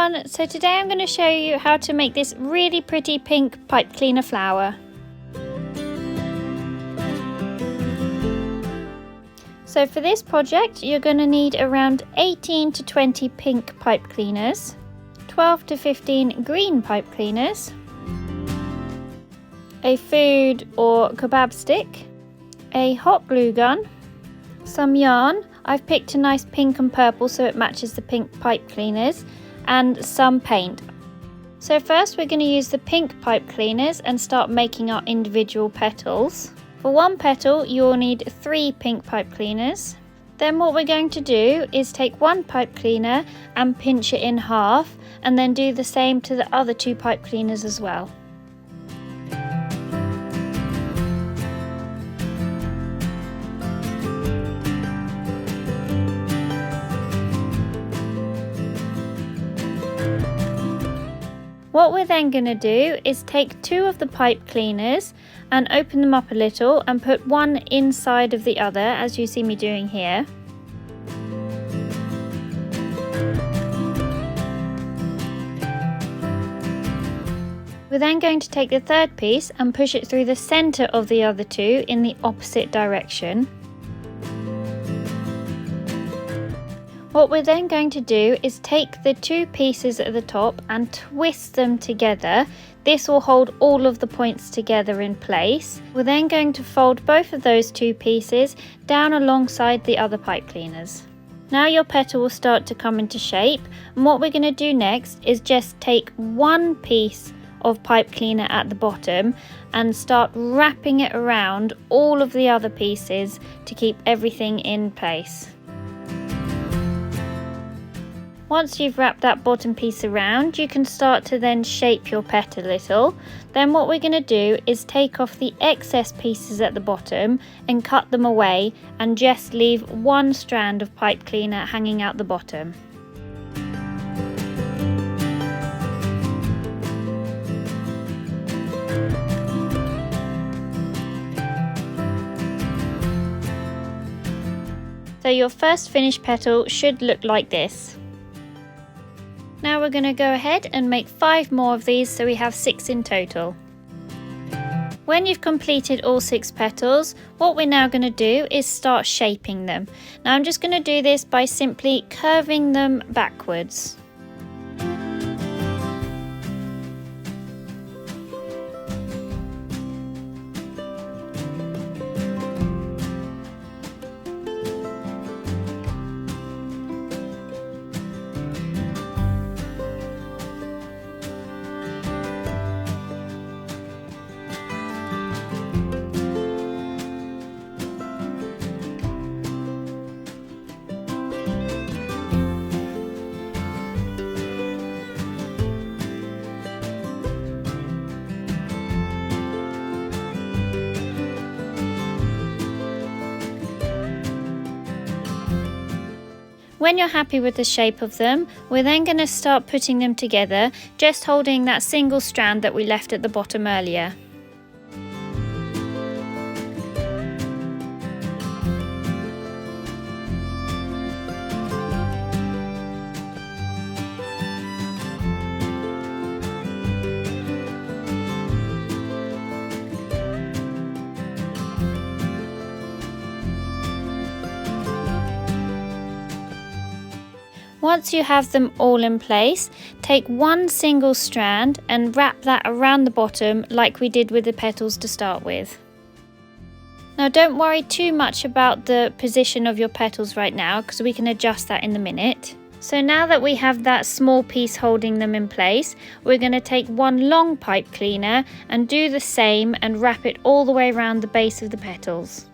everyone, so today I'm going to show you how to make this really pretty pink pipe cleaner flower. So for this project you're going to need around 18 to 20 pink pipe cleaners, 12 to 15 green pipe cleaners, a food or kebab stick, a hot glue gun, some yarn. I've picked a nice pink and purple so it matches the pink pipe cleaners, and some paint. So first we're going to use the pink pipe cleaners and start making our individual petals. For one petal you'll need 3 pink pipe cleaners. Then what we're going to do is take one pipe cleaner and pinch it in half, and then do the same to the other 2 pipe cleaners as well. What we're then going to do is take 2 of the pipe cleaners and open them up a little and put one inside of the other, as you see me doing here. We're then going to take the third piece and push it through the centre of the other 2 in the opposite direction. What we're then going to do is take the 2 pieces at the top and twist them together. This will hold all of the points together in place. We're then going to fold both of those 2 pieces down alongside the other pipe cleaners. Now your petal will start to come into shape, and what we're going to do next is just take one piece of pipe cleaner at the bottom and start wrapping it around all of the other pieces to keep everything in place. Once you've wrapped that bottom piece around, you can start to then shape your pet a little. Then what we're going to do is take off the excess pieces at the bottom and cut them away, and just leave one strand of pipe cleaner hanging out the bottom. So your first finished petal should look like this. Now we're going to go ahead and make 5 more of these, so we have 6 in total. When you've completed all 6 petals, what we're now going to do is start shaping them. Now I'm just going to do this by simply curving them backwards. When you're happy with the shape of them, we're then going to start putting them together, just holding that single strand that we left at the bottom earlier. Once you have them all in place, take one single strand and wrap that around the bottom like we did with the petals to start with. Now don't worry too much about the position of your petals right now, because we can adjust that in a minute. So now that we have that small piece holding them in place, we're going to take one long pipe cleaner and do the same and wrap it all the way around the base of the petals.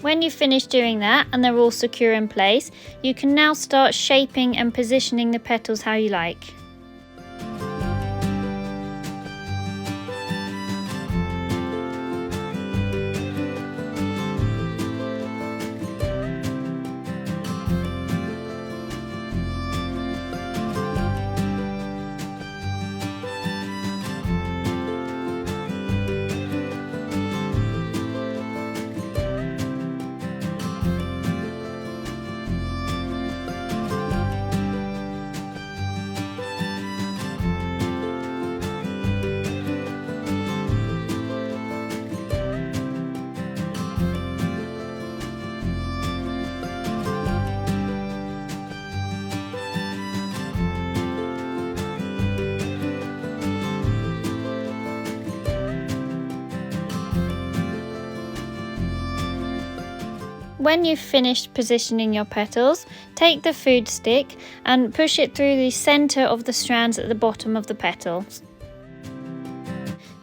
When you've finished doing that and they're all secure in place, you can now start shaping and positioning the petals how you like. When you've finished positioning your petals, take the food stick and push it through the centre of the strands at the bottom of the petals.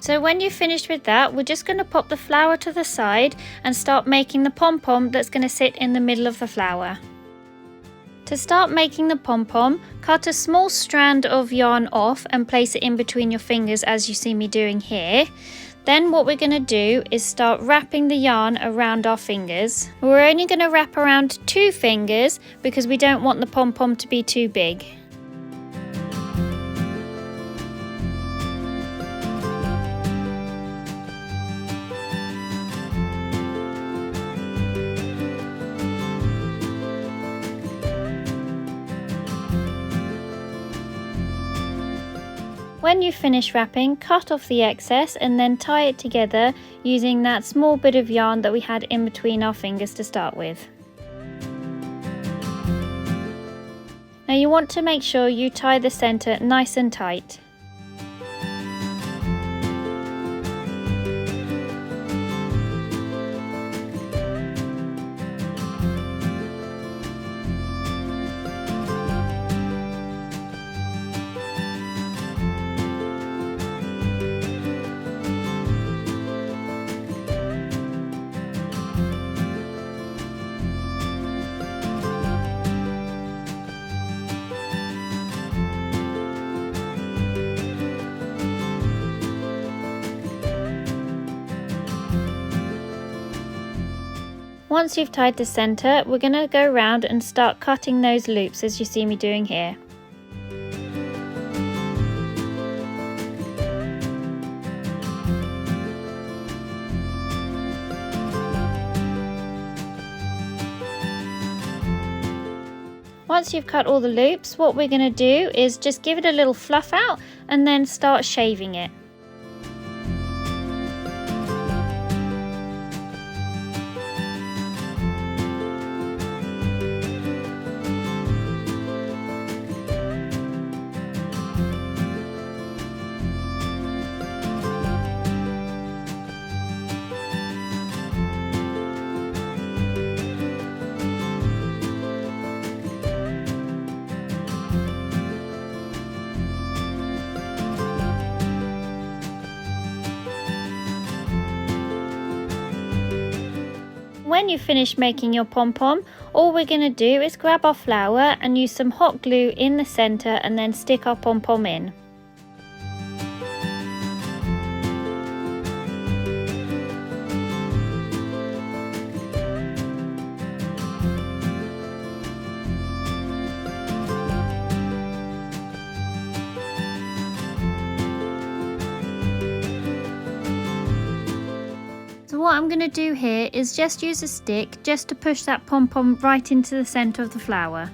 So when you've finished with that, we're just going to pop the flower to the side and start making the pom-pom that's going to sit in the middle of the flower. To start making the pom-pom, cut a small strand of yarn off and place it in between your fingers as you see me doing here. Then what we're going to do is start wrapping the yarn around our fingers. We're only going to wrap around 2 fingers because we don't want the pom-pom to be too big. When you finish wrapping, cut off the excess and then tie it together using that small bit of yarn that we had in between our fingers to start with. Now you want to make sure you tie the centre nice and tight. Once you've tied the centre, we're going to go around and start cutting those loops as you see me doing here. Once you've cut all the loops, what we're going to do is just give it a little fluff out and then start shaving it. When you finish making your pom-pom, all we're going to do is grab our flower and use some hot glue in the centre and then stick our pom-pom in. So what I'm going to do here is just use a stick just to push that pom-pom right into the centre of the flower.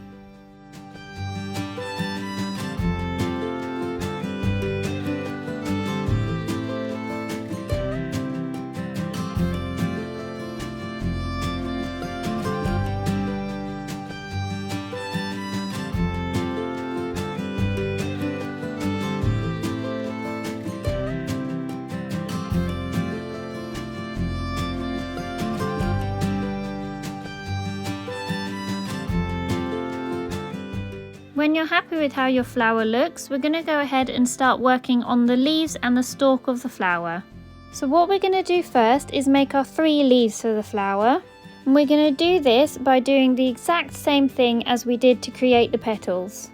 When you're happy with how your flower looks, we're going to go ahead and start working on the leaves and the stalk of the flower. So what we're going to do first is make our 3 leaves for the flower. And we're going to do this by doing the exact same thing as we did to create the petals.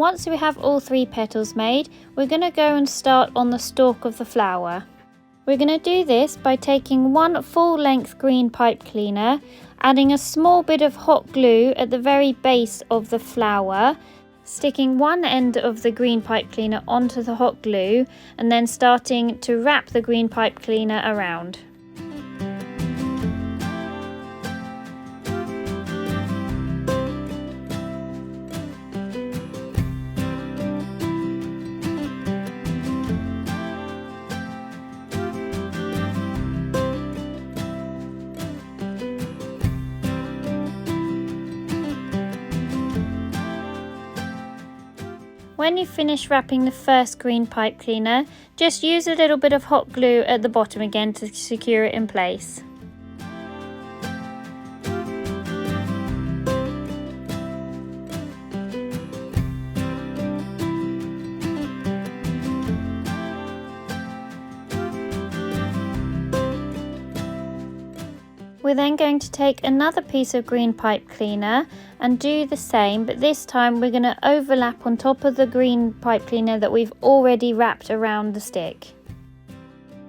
Once we have all 3 petals made, we're going to go and start on the stalk of the flower. We're going to do this by taking one full length green pipe cleaner, adding a small bit of hot glue at the very base of the flower, sticking one end of the green pipe cleaner onto the hot glue, and then starting to wrap the green pipe cleaner around. When you finish wrapping the first green pipe cleaner, just use a little bit of hot glue at the bottom again to secure it in place. We're then going to take another piece of green pipe cleaner and do the same, but this time we're going to overlap on top of the green pipe cleaner that we've already wrapped around the stick.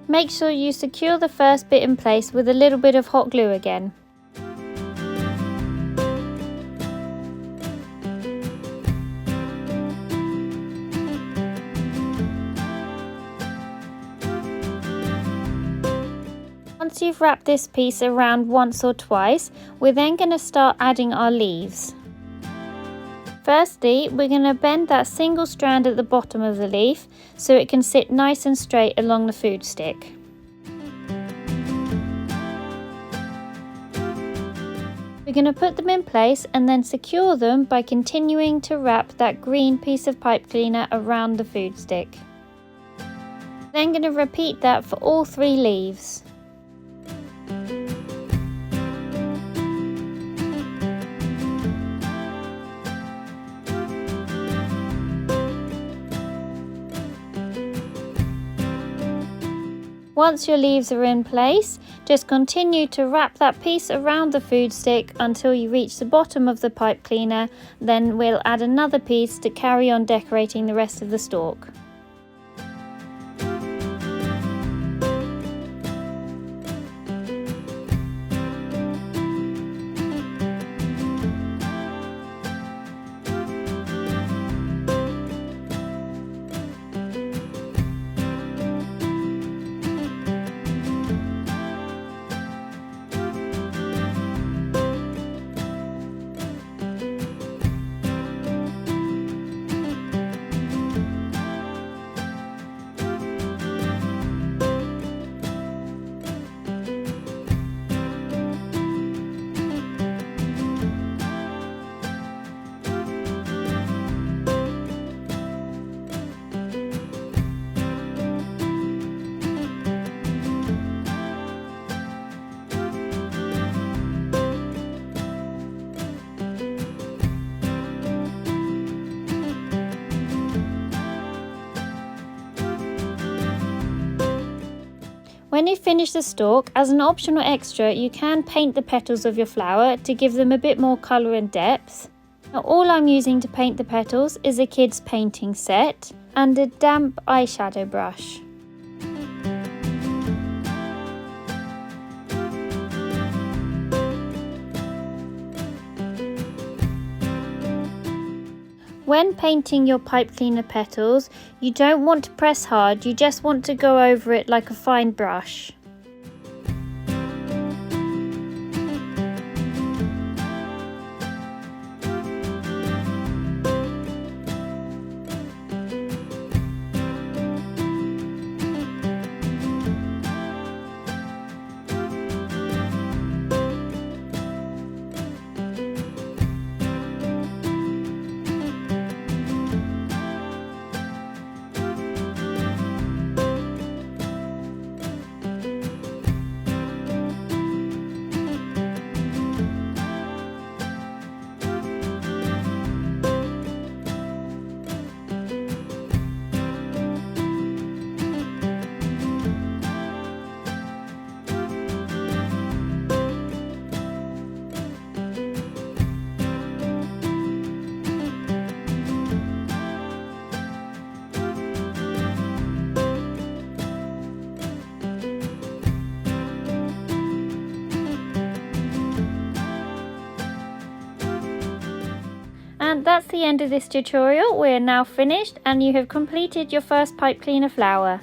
Make sure you secure the first bit in place with a little bit of hot glue again. Once you've wrapped this piece around once or twice, we're then going to start adding our leaves. Firstly, we're going to bend that single strand at the bottom of the leaf so it can sit nice and straight along the food stick. We're going to put them in place and then secure them by continuing to wrap that green piece of pipe cleaner around the food stick. Then going to repeat that for all 3 leaves. Once your leaves are in place, just continue to wrap that piece around the food stick until you reach the bottom of the pipe cleaner, then we'll add another piece to carry on decorating the rest of the stalk. When you finish the stalk, as an optional extra, you can paint the petals of your flower to give them a bit more colour and depth. Now, all I'm using to paint the petals is a kid's painting set and a damp eyeshadow brush. When painting your pipe cleaner petals, you don't want to press hard, you just want to go over it like a fine brush. the end of this tutorial. We are now finished and you have completed your first pipe cleaner flower.